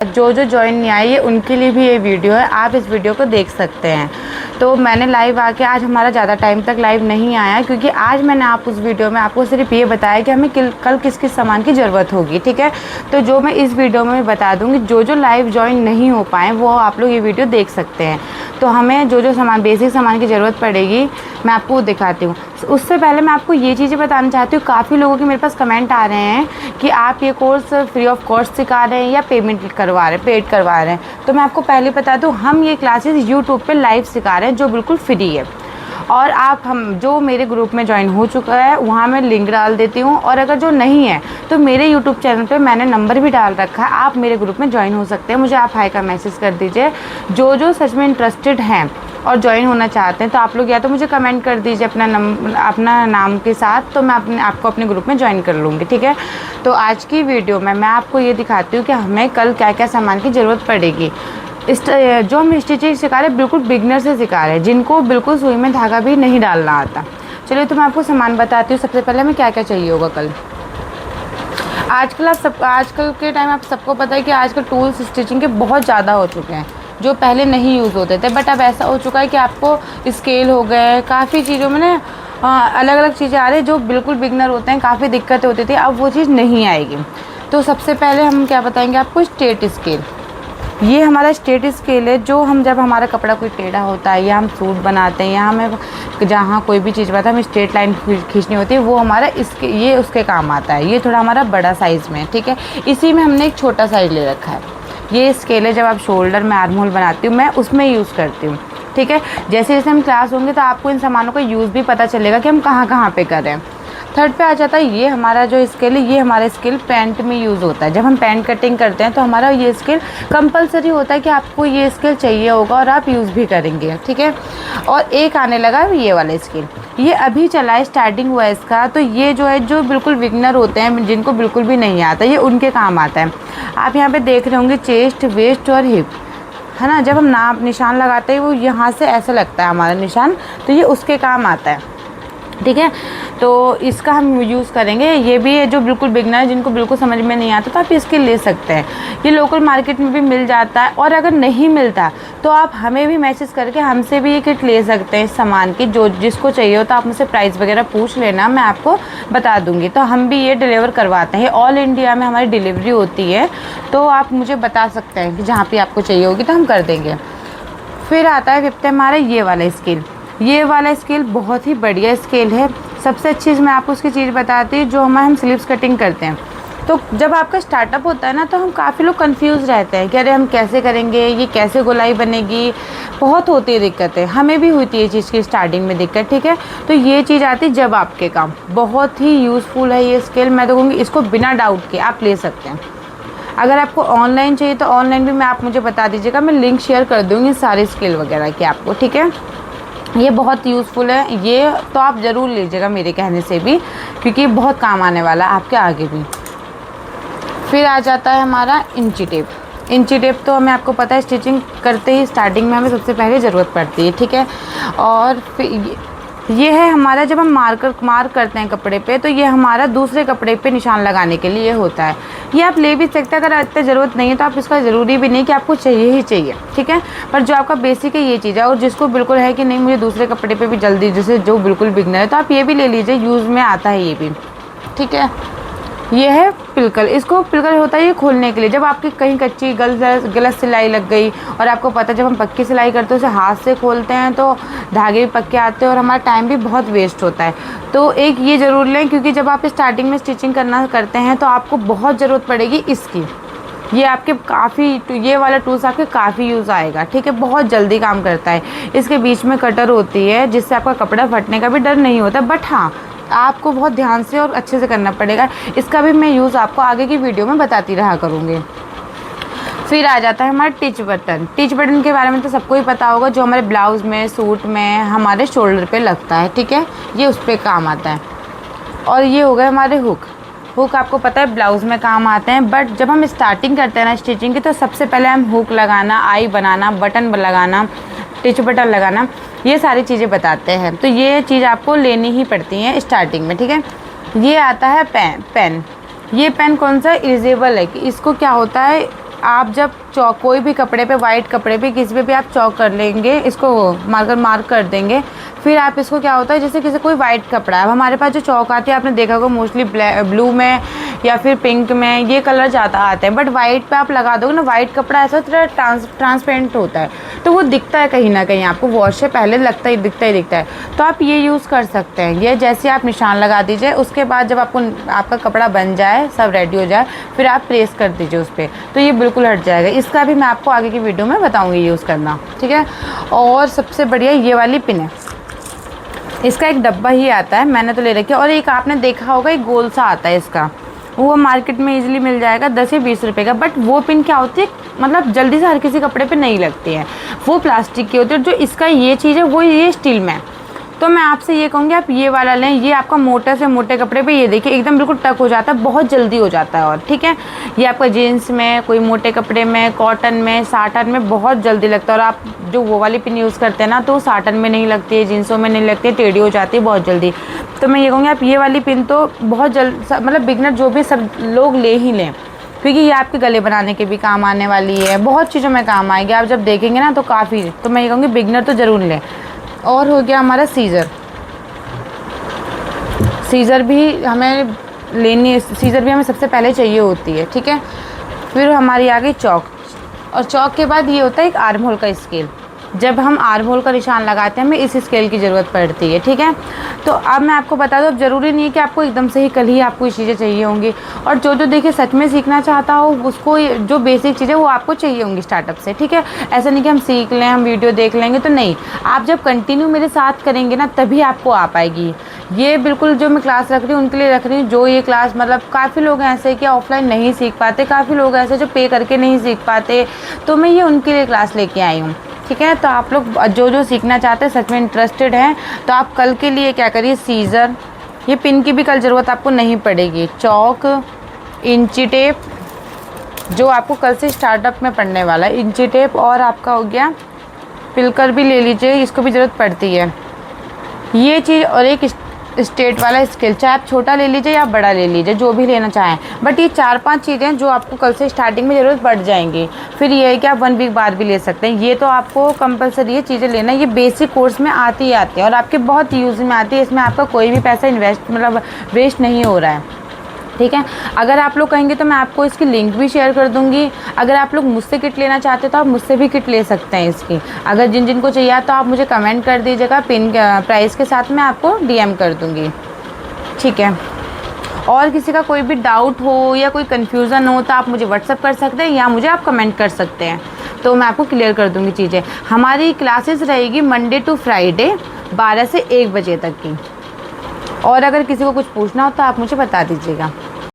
जो जॉइन नहीं आई है उनके लिए भी ये वीडियो है, आप इस वीडियो को देख सकते हैं। तो मैंने लाइव आके आज हमारा ज़्यादा टाइम तक लाइव नहीं आया, क्योंकि आज मैंने उस वीडियो में आपको सिर्फ ये बताया कि हमें कल किस किस सामान की ज़रूरत होगी, ठीक है। तो जो मैं इस वीडियो में बता दूँगी, जो लाइव ज्वाइन नहीं हो पाए वो आप लोग ये वीडियो देख सकते हैं। तो हमें जो सामान, बेसिक सामान की ज़रूरत पड़ेगी, मैं आपको दिखाती हूँ। उससे पहले मैं आपको ये चीज़ें बताना चाहती हूँ, काफ़ी लोगों के मेरे पास कमेंट आ रहे हैं कि आप ये कोर्स फ्री ऑफ कॉस्ट सिखा रहे हैं या पेड करवा रहे हैं। तो मैं आपको पहले बता दूँ, हम ये क्लासेस यूट्यूब पे लाइव सिखा रहे हैं जो बिल्कुल फ्री है। और हम जो मेरे ग्रुप में ज्वाइन हो चुका है वहाँ मैं लिंक डाल देती हूँ, और अगर जो नहीं है तो मेरे यूट्यूब चैनल पे मैंने नंबर भी डाल रखा है, आप मेरे ग्रुप में ज्वाइन हो सकते हैं। मुझे आप हाई का मैसेज कर दीजिए। जो सच में इंटरेस्टेड हैं और ज्वाइन होना चाहते हैं तो आप लोग या तो मुझे कमेंट कर दीजिए अपना नाम के साथ, तो मैं आपको अपने ग्रुप में ज्वाइन कर लूँगी, ठीक है। तो आज की वीडियो में मैं आपको ये दिखाती हूँ कि हमें कल क्या क्या सामान की ज़रूरत पड़ेगी। जो हम स्टिचिंग सिखा रहे हैं बिल्कुल बिगनर से सिखा रहे हैं, जिनको बिल्कुल सुई में धागा भी नहीं डालना आता। चलिए तो मैं आपको सामान बताती हूँ। सबसे पहले हमें क्या क्या चाहिए होगा कल। आजकल के टाइम आप सबको पता है कि आजकल टूल्स स्टिचिंग के बहुत ज़्यादा हो चुके हैं, जो पहले नहीं यूज़ होते थे। बट अब ऐसा हो चुका है कि आपको स्केल हो गए, काफ़ी चीज़ों में ना अलग अलग चीज़ें आ रही है जो बिल्कुल बिगनर होते हैं, काफ़ी दिक्कतें होती थी, अब वो चीज़ नहीं आएगी। तो सबसे पहले हम क्या बताएंगे आपको, स्ट्रेट स्केल। ये हमारा स्ट्रेट स्केल है, जो हम जब हमारा कपड़ा कोई टेढ़ा होता है या हम सूट बनाते हैं या हमें जहाँ कोई भी चीज़ बनाते हैं हमें स्ट्रेट लाइन खींचनी होती है, वो हमारा ये उसके काम आता है। ये थोड़ा हमारा बड़ा साइज़ में, ठीक है। इसी में हमने एक छोटा साइज़ ले रखा है। ये स्केल है, जब आप शोल्डर में आर्म होल बनाती हूँ मैं उसमें यूज़ करती हूँ, ठीक है। जैसे जैसे हम क्लास होंगे तो आपको इन सामानों का यूज़ भी पता चलेगा कि हम कहाँ कहाँ पे कर रहे हैं। थर्ड पे आ जाता है ये हमारा जो स्केल है, ये हमारा स्केल पैंट में यूज़ होता है। जब हम पैंट कटिंग करते हैं तो हमारा ये स्केल कंपलसरी होता है कि आपको ये स्केल चाहिए होगा और आप यूज़ भी करेंगे, ठीक है। और एक आने लगा ये वाला स्केल, ये अभी चला है, स्टार्टिंग हुआ है इसका। तो ये जो है, जो बिल्कुल बिगनर होते हैं, जिनको बिल्कुल भी नहीं आता, ये उनके काम आता है। आप यहाँ पे देख रहे होंगे चेस्ट, वेस्ट और हिप, है ना। जब हम निशान लगाते हैं वो यहाँ से ऐसा लगता है हमारा निशान, तो ये उसके काम आता है, ठीक है। तो इसका हम यूज़ करेंगे। ये भी है जो बिल्कुल बिगनर है, जिनको बिल्कुल समझ में नहीं आता, तो आप इसके ले सकते हैं। ये लोकल मार्केट में भी मिल जाता है, और अगर नहीं मिलता तो आप हमें भी मैसेज करके हमसे भी ये किट ले सकते हैं इस सामान की। जिसको चाहिए हो तो आप मुझसे प्राइस वगैरह पूछ लेना, मैं आपको बता दूँगी। तो हम भी ये डिलीवर करवाते हैं, ऑल इंडिया में हमारी डिलीवरी होती है। तो आप मुझे बता सकते हैं कि जहाँ पर आपको चाहिए होगी तो हम कर देंगे। फिर आता है फिफ्थ हमारा ये वाला स्केल। ये वाला स्केल बहुत ही बढ़िया स्केल है। सबसे अच्छी चीज़ मैं आपको उसकी चीज़ बताती हूँ, जो हम स्लीव्स कटिंग करते हैं। तो जब आपका स्टार्टअप होता है ना, तो हम काफ़ी लोग कंफ्यूज रहते हैं कि अरे हम कैसे करेंगे, ये कैसे गोलाई बनेगी, बहुत होती है दिक्कतें। हमें भी हुई थी ये चीज़ की स्टार्टिंग में दिक्कत, ठीक है। तो ये चीज़ आती है जब आपके काम, बहुत ही यूज़फुल है ये स्केल। मैं तो कहूँगी इसको बिना डाउट के आप ले सकते हैं। अगर आपको ऑनलाइन चाहिए तो ऑनलाइन भी आप मुझे बता दीजिएगा, मैं लिंक शेयर कर दूँगी सारे स्केल वगैरह के आपको, ठीक है। ये बहुत यूज़फुल है, ये तो आप ज़रूर लीजिएगा मेरे कहने से भी, क्योंकि बहुत काम आने वाला है आपके आगे भी। फिर आ जाता है हमारा इंची टेप। इंची टेप तो हमें, आपको पता है, स्टिचिंग करते ही स्टार्टिंग में हमें सबसे पहले ज़रूरत पड़ती है, ठीक है। और फिर ये है हमारा, जब हम मार्क करते हैं कपड़े पे, तो ये हमारा दूसरे कपड़े पे निशान लगाने के लिए होता है। ये आप ले भी सकते हैं, अगर इतना ज़रूरत नहीं है तो आप इसका ज़रूरी भी नहीं कि आपको चाहिए ही चाहिए, ठीक है। पर जो आपका बेसिक है ये चीज़ है, और जिसको बिल्कुल है कि नहीं मुझे दूसरे कपड़े पे भी जल्दी, जैसे जो बिल्कुल बिगनर है, तो आप ये भी ले लीजिए, यूज़ में आता है ये भी, ठीक है। ये है पिलकल। इसको पिलकल होता है ये खोलने के लिए, जब आपकी कहीं कच्ची गलत सिलाई लग गई, और आपको पता है जब हम पक्की सिलाई करते हैं उसे हाथ से खोलते हैं तो धागे भी पक्के आते हैं और हमारा टाइम भी बहुत वेस्ट होता है। तो एक ये ज़रूर लें, क्योंकि जब आप स्टार्टिंग में स्टिचिंग करते हैं तो आपको बहुत ज़रूरत पड़ेगी इसकी। ये आपके ये वाला टूल्स आपके काफ़ी यूज़ आएगा, ठीक है। बहुत जल्दी काम करता है। इसके बीच में कटर होती है, जिससे आपका कपड़ा फटने का भी डर नहीं होता। बट हाँ, आपको बहुत ध्यान से और अच्छे से करना पड़ेगा। इसका भी मैं यूज़ आपको आगे की वीडियो में बताती रहा करूँगी। फिर आ जाता है हमारा टिच बटन। टिच बटन के बारे में तो सबको ही पता होगा, जो हमारे ब्लाउज़ में, सूट में, हमारे शोल्डर पे लगता है, ठीक है। ये उस पर काम आता है। और ये हो गए हमारे हुक आपको पता है ब्लाउज़ में काम आते हैं। बट जब हम स्टार्टिंग करते हैं ना स्टिचिंग की, तो सबसे पहले हम हुक लगाना, आई बनाना, बटन लगाना, टिच बटन लगाना, ये सारी चीज़ें बताते हैं। तो ये चीज़ आपको लेनी ही पड़ती है स्टार्टिंग में, ठीक है। ये आता है पेन। ये पेन कौन सा, इरेजेबल है। कि इसको क्या होता है, आप जब चौक कोई भी कपड़े पे, वाइट कपड़े पे, किसी पे भी आप चौक कर लेंगे, इसको मार्क कर देंगे, फिर आप इसको क्या होता है, जैसे किसी कोई वाइट कपड़ा है, अब हमारे पास जो चौक आती है आपने देखा होगा मोस्टली ब्लू में या फिर पिंक में ये कलर ज़्यादा आते हैं, बट वाइट पे आप लगा दोगे ना, वाइट कपड़ा ऐसा थोड़ा ट्रांसपेरेंट होता है, तो वो दिखता है कहीं ना कहीं आपको, वॉश से पहले दिखता है। तो आप ये यूज़ कर सकते हैं। ये जैसे आप निशान लगा दीजिए, उसके बाद जब आपका कपड़ा बन जाए, सब रेडी हो जाए, फिर आप प्रेस कर दीजिए उस पर, तो ये बिल्कुल हट जाएगा। इसका भी मैं आपको आगे की वीडियो में बताऊँगी यूज़ करना, ठीक है। और सबसे बढ़िया ये वाली पिन है, इसका एक डब्बा ही आता है, मैंने तो ले रखी है। और एक आपने देखा होगा एक गोल सा आता है इसका, वो मार्केट में इजीली मिल जाएगा 10 या 20 रुपए का। बट वो पिन क्या होती है, मतलब जल्दी से हर किसी कपड़े पे नहीं लगती है, वो प्लास्टिक की होती है। जो इसका ये चीज़ है वो ये स्टील में है। तो मैं आपसे ये कहूँगी आप ये वाला लें, ये आपका मोटे से मोटे कपड़े पे ये देखिए एकदम बिल्कुल टक हो जाता है, बहुत जल्दी हो जाता है। और ठीक है, ये आपका जीन्स में, कोई मोटे कपड़े में, कॉटन में, साटन में बहुत जल्दी लगता है। और आप जो वो वाली पिन यूज़ करते हैं ना, तो साटन में नहीं लगती है, जीन्सों में नहीं लगती है, टेढ़ी हो जाती है बहुत जल्दी। तो मैं ये कहूँगी आप ये वाली पिन तो बहुत मतलब बिगनर जो भी सब लोग ले ही लें, क्योंकि ये आपके गले बनाने के भी काम आने वाली है, बहुत चीज़ों में काम आएगी। आप जब देखेंगे ना तो काफ़ी, तो मैं ये कहूँगी बिगनर तो ज़रूर लें। और हो गया हमारा सीज़र भी हमें लेनी है, सीज़र भी हमें सबसे पहले चाहिए होती है, ठीक है। फिर हमारी आ गई चौक, और चौक के बाद ये होता है एक आर्म होल का स्केल। जब हम आर्म होल का निशान लगाते हैं हमें इस स्केल की ज़रूरत पड़ती है, ठीक है। तो अब मैं आपको बता दूँ, अब ज़रूरी नहीं है कि आपको एकदम से ही कल ही आपको ये चीज़ें चाहिए होंगी। और जो देखिए सच में सीखना चाहता हो उसको जो बेसिक चीज़ें वो आपको चाहिए होंगी स्टार्टअप से, ठीक है। ऐसा नहीं कि हम सीख लें, हम वीडियो देख लेंगे, तो नहीं। आप जब कंटिन्यू मेरे साथ करेंगे ना तभी आपको आ पाएगी। ये बिल्कुल जो मैं क्लास रख रही हूँ उनके लिए रख रही हूँ, जो ये क्लास मतलब काफ़ी लोग ऐसे कि ऑफलाइन नहीं सीख पाते, काफ़ी लोग ऐसे जो पे करके नहीं सीख पाते, तो मैं ये उनके लिए क्लास लेके आई हूँ, ठीक है। तो आप लोग जो सीखना चाहते हैं, सच में इंटरेस्टेड हैं, तो आप कल के लिए क्या करिए, सीज़र, ये पिन की भी कल ज़रूरत आपको नहीं पड़ेगी, चौक, इंची टेप जो आपको कल से स्टार्टअप में पढ़ने वाला है, इंची टेप, और आपका हो गया पिलकर भी ले लीजिए, इसको भी ज़रूरत पड़ती है ये चीज़। और एक स्टेट वाला स्केल, चाहे आप छोटा ले लीजिए या बड़ा ले लीजिए, जो भी लेना चाहें, बट ये 4-5 चीज़ें जो आपको कल से स्टार्टिंग में ज़रूरत पड़ जाएंगी। फिर ये है कि आप 1 वीक बाद भी ले सकते हैं, ये तो आपको कंपलसरी ये चीज़ें लेना, ये बेसिक कोर्स में आती ही आती है और आपके बहुत यूज़ में आती है। इसमें आपका कोई भी पैसा इन्वेस्ट मतलब वेस्ट नहीं हो रहा है, ठीक है। अगर आप लोग कहेंगे तो मैं आपको इसकी लिंक भी शेयर कर दूंगी। अगर आप लोग मुझसे किट लेना चाहते हो तो आप मुझसे भी किट ले सकते हैं इसकी। अगर जिनको चाहिए तो आप मुझे कमेंट कर दीजिएगा, पिन प्राइस के साथ मैं आपको DM कर दूंगी, ठीक है। और किसी का कोई भी डाउट हो या कोई कन्फ्यूज़न हो तो आप मुझे व्हाट्सअप कर सकते हैं या मुझे आप कमेंट कर सकते हैं, तो मैं आपको क्लियर कर दूंगी चीज़ें। हमारी क्लासेस रहेगी मंडे टू फ्राइडे 12 से 1 बजे तक की। और अगर किसी को कुछ पूछना हो तो आप मुझे बता दीजिएगा।